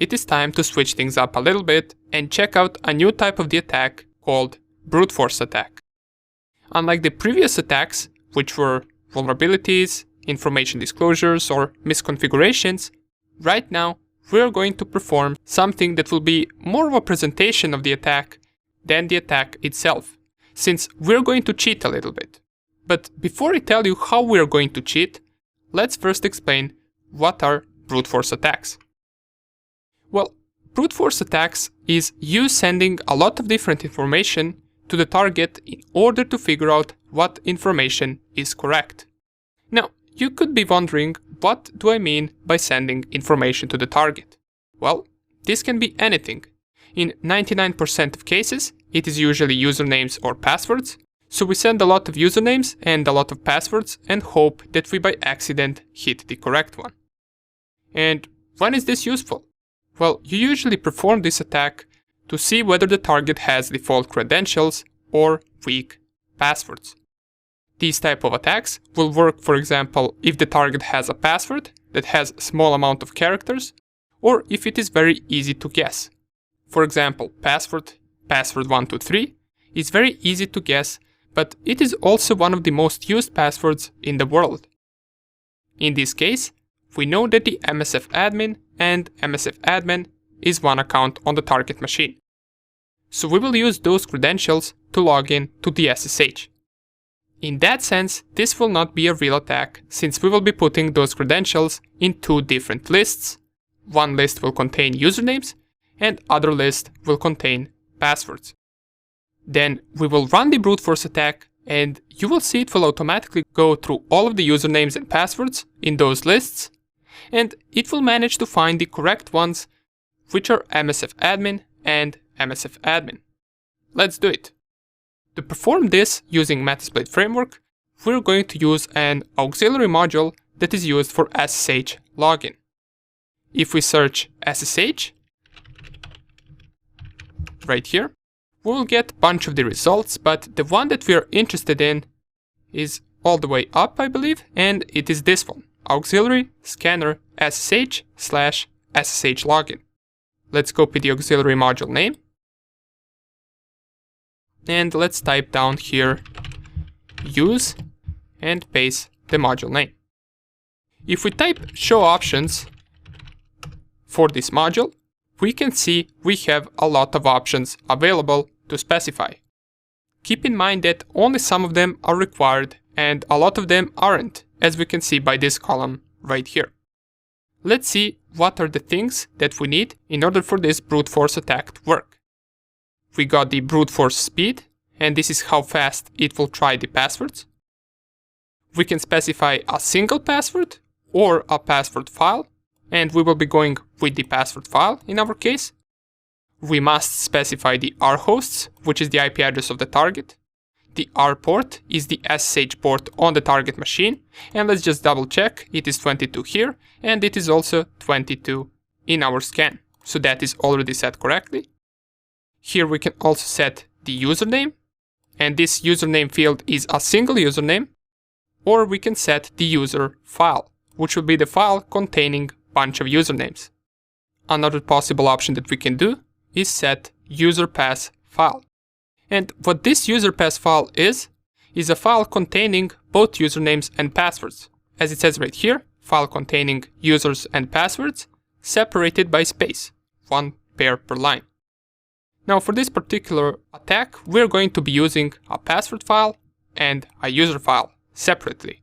it is time to switch things up a little bit and check out a new type of the attack called brute force attack. Unlike the previous attacks, which were vulnerabilities, information disclosures, or misconfigurations, right now we are going to perform something that will be more of a presentation of the attack than the attack itself, since we're going to cheat a little bit. But before I tell you how we are going to cheat, let's first explain what are brute force attacks. Well, brute force attacks is you sending a lot of different information to the target in order to figure out what information is correct. Now, you could be wondering, what do I mean by sending information to the target? Well, this can be anything. In 99% of cases, it is usually usernames or passwords, so we send a lot of usernames and a lot of passwords and hope that we by accident hit the correct one. And when is this useful? Well, you usually perform this attack to see whether the target has default credentials or weak passwords. These type of attacks will work, for example, if the target has a password that has a small amount of characters, or if it is very easy to guess. For example, password123 is very easy to guess, but it is also one of the most used passwords in the world. In this case, we know that the MSF admin and MSF admin is one account on the target machine. So we will use those credentials to log in to the SSH. In that sense, this will not be a real attack, since we will be putting those credentials in two different lists. One list will contain usernames, and other list will contain passwords. Then we will run the brute force attack, and you will see it will automatically go through all of the usernames and passwords in those lists, and it will manage to find the correct ones, which are MSF admin and MSF admin. Let's do it. To perform this using Metasploit framework, we're going to use an auxiliary module that is used for SSH login. If we search SSH right here, we will get a bunch of the results, but the one that we are interested in is all the way up, I believe, and it is this one, auxiliary scanner SSH/SSH login. Let's copy the auxiliary module name, and let's type down here use and paste the module name. If we type show options for this module, we can see we have a lot of options available to specify. Keep in mind that only some of them are required and a lot of them aren't, as we can see by this column right here. Let's see what are the things that we need in order for this brute force attack to work. We got the brute force speed, and this is how fast it will try the passwords. We can specify a single password or a password file, and we will be going with the password file in our case. We must specify the R hosts, which is the IP address of the target. The R port is the SSH port on the target machine, and let's just double check, it is 22 here, and it is also 22 in our scan, so that is already set correctly. Here we can also set the username, and this username field is a single username, or we can set the user file, which will be the file containing a bunch of usernames. Another possible option that we can do is set user pass file. And what this user pass file is a file containing both usernames and passwords. As it says right here, file containing users and passwords separated by space, one pair per line. Now for this particular attack, we're going to be using a password file and a user file separately.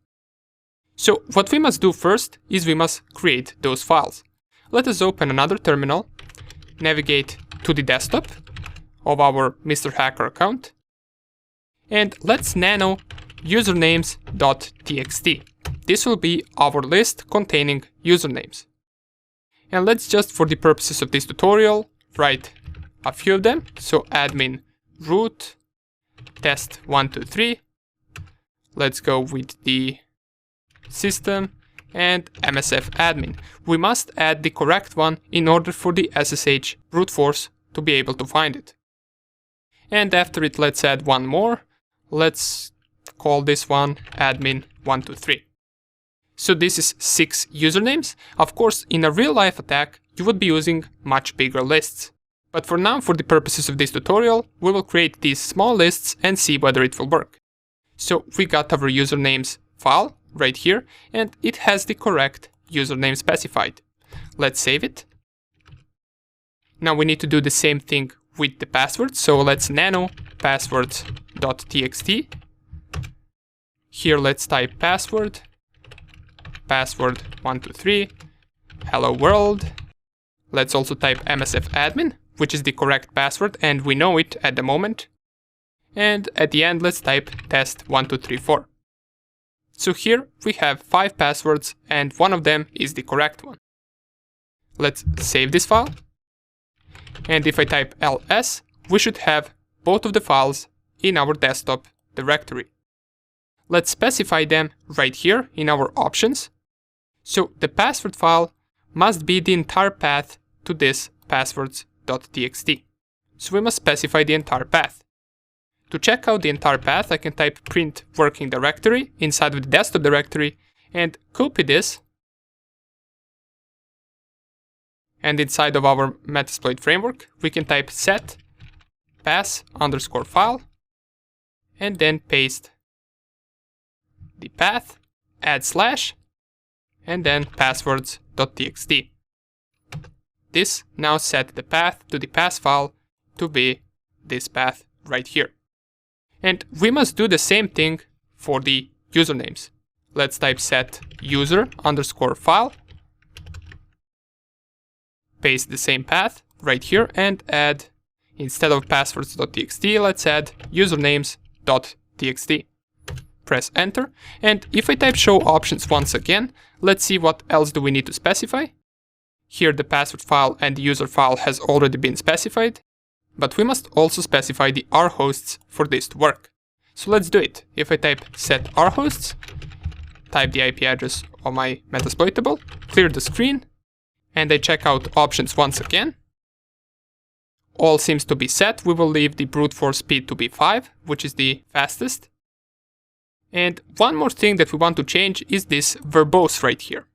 So what we must do first is we must create those files. Let us open another terminal, navigate to the desktop of our Mr. Hacker account, and let's nano usernames.txt. This will be our list containing usernames. And let's just, for the purposes of this tutorial, write a few of them. So admin root test123. Let's go with the system and MSF admin. We must add the correct one in order for the SSH brute force to be able to find it. And after it, let's add one more. Let's call this one admin123. So this is 6 usernames. Of course, in a real-life attack, you would be using much bigger lists. But for now, for the purposes of this tutorial, we will create these small lists and see whether it will work. So we got our usernames file right here, and it has the correct username specified. Let's save it. Now we need to do the same thing with the password, so let's nano passwords.txt. Here let's type password 123, hello world. Let's also type msfadmin, which is the correct password, and we know it at the moment. And at the end, let's type test1234. So here we have 5 passwords, and one of them is the correct one. Let's save this file. And if I type ls, we should have both of the files in our desktop directory. Let's specify them right here in our options. So the password file must be the entire path to this passwords.txt. So we must specify the entire path. To check out the entire path, I can type print working directory inside of the desktop directory and copy this. And inside of our Metasploit framework, we can type set pass_file and then paste the path, add slash, and then passwords.txt. This now set the path to the pass file to be this path right here. And we must do the same thing for the usernames. Let's type set user_file, paste the same path right here, and add, instead of passwords.txt, let's add usernames.txt. Press enter, and if I type show options once again, let's see what else do we need to specify. Here the password file and the user file has already been specified, but we must also specify the rhosts for this to work. So let's do it. If I type set rhosts, type the IP address of my Metasploitable, clear the screen, and I check out options once again. All seems to be set. We will leave the brute force speed to be 5, which is the fastest. And one more thing that we want to change is this verbose right here.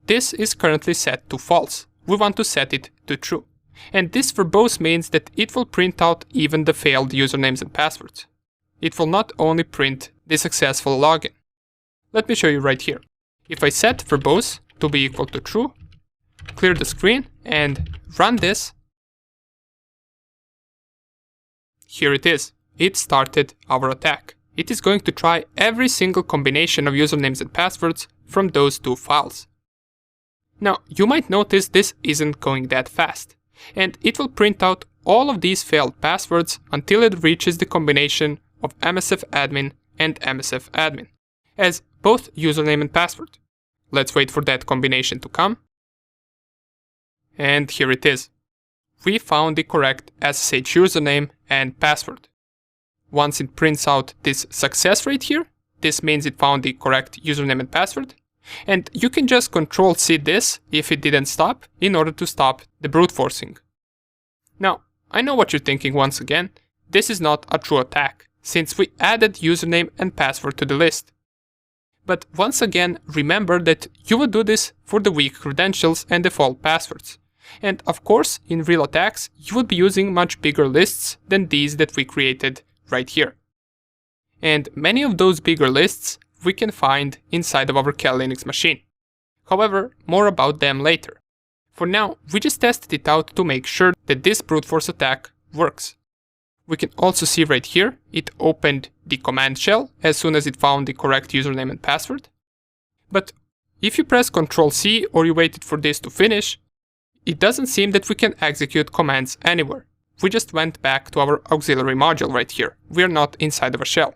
This is currently set to false. We want to set it to true. And this verbose means that it will print out even the failed usernames and passwords. It will not only print the successful login. Let me show you right here. If I set verbose to be equal to true, clear the screen and run this, here it is. It started our attack. It is going to try every single combination of usernames and passwords from those 2 files. Now, you might notice this isn't going that fast, and it will print out all of these failed passwords until it reaches the combination of msfadmin and msfadmin, as both username and password. Let's wait for that combination to come. And here it is. We found the correct SSH username and password. Once it prints out this success rate here, this means it found the correct username and password. And you can just Control-C this if it didn't stop in order to stop the brute forcing. Now, I know what you're thinking once again. This is not a true attack, since we added username and password to the list. But once again, remember that you would do this for the weak credentials and default passwords. And of course, in real attacks, you would be using much bigger lists than these that we created right here. And many of those bigger lists we can find inside of our Kali Linux machine. However, more about them later. For now, we just tested it out to make sure that this brute force attack works. We can also see right here, it opened the command shell as soon as it found the correct username and password. But if you press Ctrl-C or you waited for this to finish, it doesn't seem that we can execute commands anywhere. We just went back to our auxiliary module right here. We are not inside of a shell.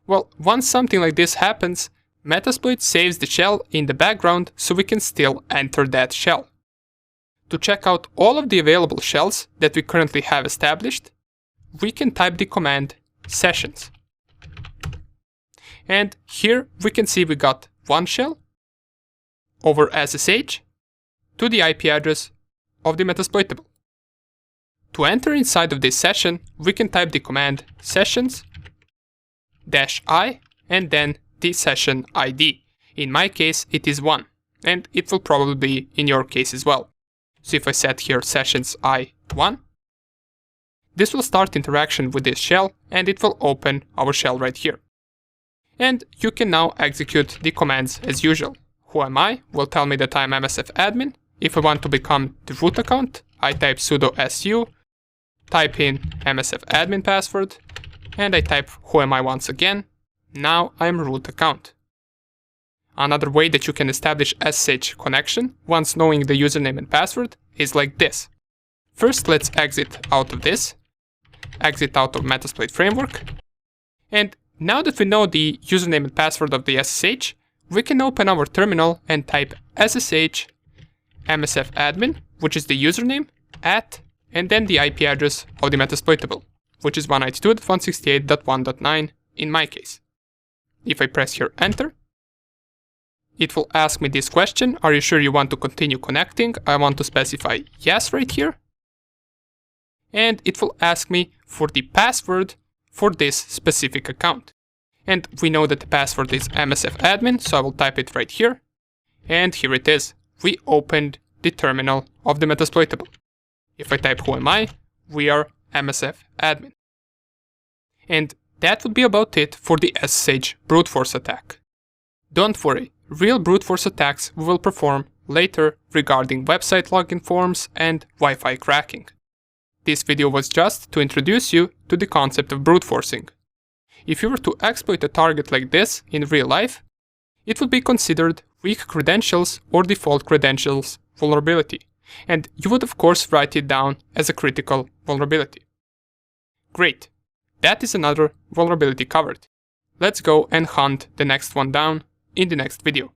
Well, once something like this happens, Metasploit saves the shell in the background so we can still enter that shell. To check out all of the available shells that we currently have established, we can type the command sessions. And here we can see we got one shell over SSH to the IP address of the Metasploitable. To enter inside of this session, we can type the command sessions -i and then the session ID. In my case, it is 1, and it will probably be in your case as well. So if I set here sessions I1, this will start interaction with this shell, and it will open our shell right here. And you can now execute the commands as usual. Who am I will tell me that I'm MSF admin. If I want to become the root account, I type sudo su, type in MSF admin password, and I type who am I once again. Now I'm root account. Another way that you can establish SSH connection once knowing the username and password is like this. First, let's exit out of this, exit out of Metasploit framework, and now that we know the username and password of the SSH, we can open our terminal and type SSH MSF admin, which is the username, @ and then the IP address of the Metasploitable, which is 192.168.1.9 in my case. If I press here enter, it will ask me this question: are you sure you want to continue connecting? I want to specify yes right here. And it will ask me for the password for this specific account. And we know that the password is MSF admin, so I will type it right here. And here it is. We opened the terminal of the Metasploitable. If I type who am I, we are MSF admin. And that would be about it for the SSH brute force attack. Don't worry, real brute force attacks we will perform later regarding website login forms and Wi-Fi cracking. This video was just to introduce you to the concept of brute forcing. If you were to exploit a target like this in real life, it would be considered weak credentials or default credentials vulnerability, and you would of course write it down as a critical vulnerability. Great, that is another vulnerability covered. Let's go and hunt the next one down in the next video.